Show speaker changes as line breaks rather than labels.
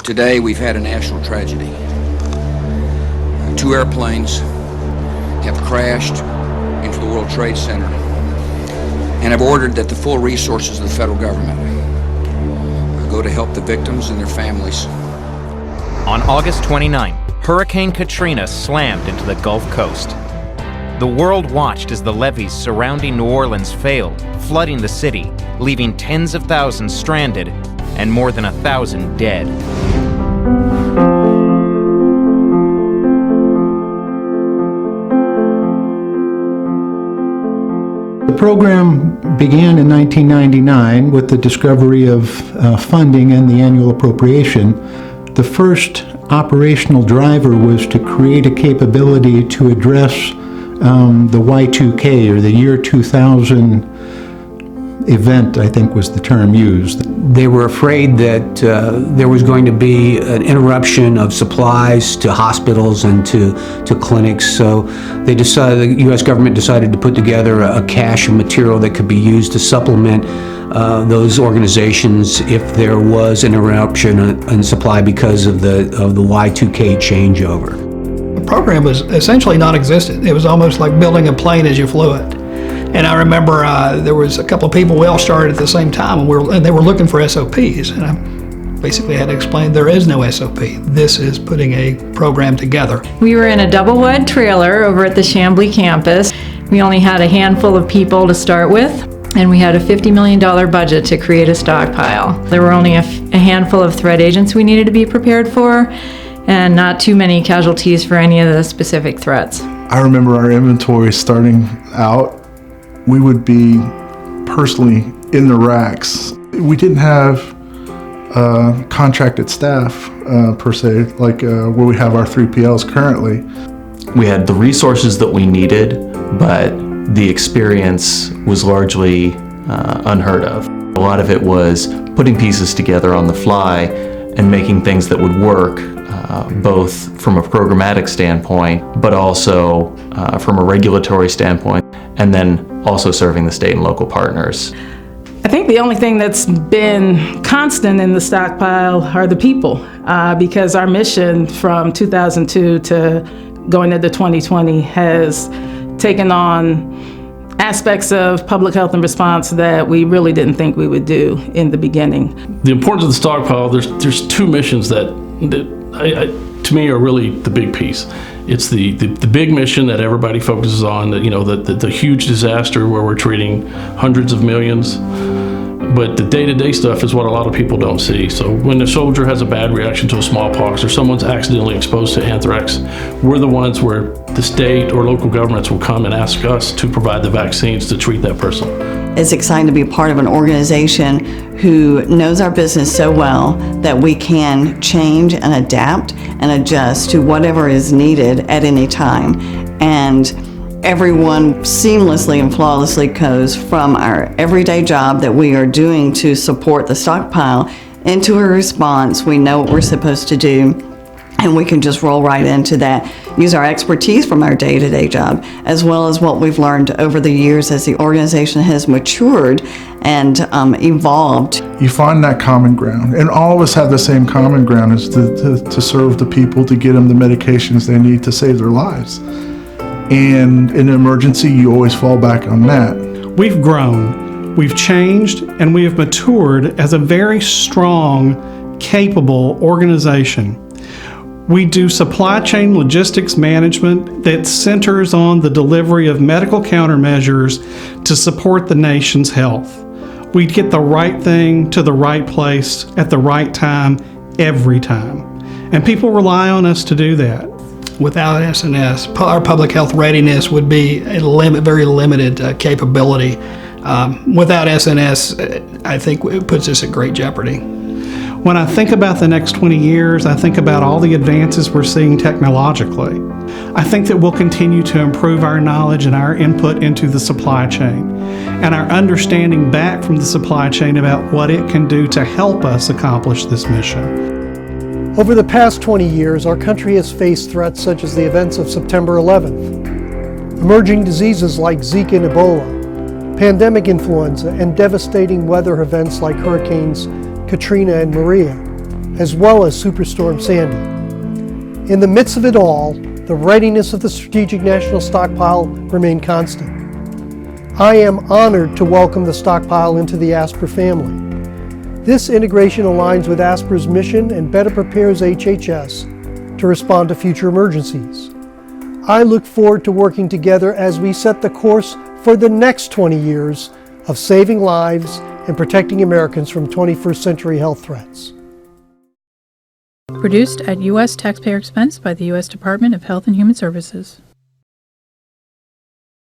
Today we've had a national tragedy. 2 airplanes have crashed into the World Trade Center, and I've ordered that the full resources of the federal government go to help the victims and their families.
On August 29, Hurricane Katrina slammed into the Gulf Coast. The world watched as the levees surrounding New Orleans failed, flooding the city, leaving tens of thousands stranded and more than 1,000 dead.
The program began in 1999 with the discovery of funding and the annual appropriation. The first operational driver was to create a capability to address the Y2K, or the year 2000 event, I think was the term used.
They were afraid that there was going to be an interruption of supplies to hospitals and to clinics, so they decided, the U.S. government decided to put together a cache of material that could be used to supplement those organizations if there was an interruption in supply because of the Y2K changeover.
The program was essentially non-existent. It was almost like building a plane as you flew it. And I remember there was a couple of people, we all started at the same time, and they were looking for SOPs. And I basically had to explain there is no SOP. This is putting a program together.
We were in a double-wide trailer over at the Chambly campus. We only had a handful of people to start with, and we had a $50 million budget to create a stockpile. There were only a handful of threat agents we needed to be prepared for, and not too many casualties for any of the specific threats.
I remember our inventory starting out. We would be personally in the racks. We didn't have contracted staff per se, like where we have our 3PLs currently.
We had the resources that we needed, but the experience was largely unheard of. A lot of it was putting pieces together on the fly and making things that would work, both from a programmatic standpoint, but also from a regulatory standpoint, and then also serving the state and local partners.
I think the only thing that's been constant in the stockpile are the people, because our mission from 2002 to going into 2020 has taken on aspects of public health and response that we really didn't think we would do in the beginning.
The importance of the stockpile, there's 2 missions that to me are really the big piece. It's the big mission that everybody focuses on, the huge disaster where we're treating hundreds of millions. But the day-to-day stuff is what a lot of people don't see. So when a soldier has a bad reaction to a smallpox or someone's accidentally exposed to anthrax, we're the ones where the state or local governments will come and ask us to provide the vaccines to treat that person.
It's exciting to be part of an organization who knows our business so well that we can change and adapt and adjust to whatever is needed at any time. And everyone seamlessly and flawlessly goes from our everyday job that we are doing to support the stockpile into a response. We know what we're supposed to do, and we can just roll right into that, use our expertise from our day-to-day job, as well as what we've learned over the years as the organization has matured and evolved.
You find that common ground, and all of us have the same common ground, is to serve the people, to get them the medications they need to save their lives. And in an emergency, you always fall back on that.
We've grown, we've changed, and we have matured as a very strong, capable organization. We do supply chain logistics management that centers on the delivery of medical countermeasures to support the nation's health. We get the right thing to the right place at the right time, every time. And people rely on us to do that.
Without SNS, our public health readiness would be a very limited capability. Without SNS, I think it puts us at great jeopardy.
When I think about the next 20 years, I think about all the advances we're seeing technologically. I think that we'll continue to improve our knowledge and our input into the supply chain, and our understanding back from the supply chain about what it can do to help us accomplish this mission.
Over the past 20 years, our country has faced threats such as the events of September 11th, emerging diseases like Zika and Ebola, pandemic influenza, and devastating weather events like Hurricanes Katrina and Maria. as well as Superstorm Sandy. In the midst of it all, the readiness of the Strategic National Stockpile remained constant. I am honored to welcome the stockpile into the ASPR family. This integration aligns with ASPR's mission and better prepares HHS to respond to future emergencies. I look forward to working together as we set the course for the next 20 years of saving lives and protecting Americans from 21st century health threats.
Produced at U.S. taxpayer expense by the U.S. Department of Health and Human Services.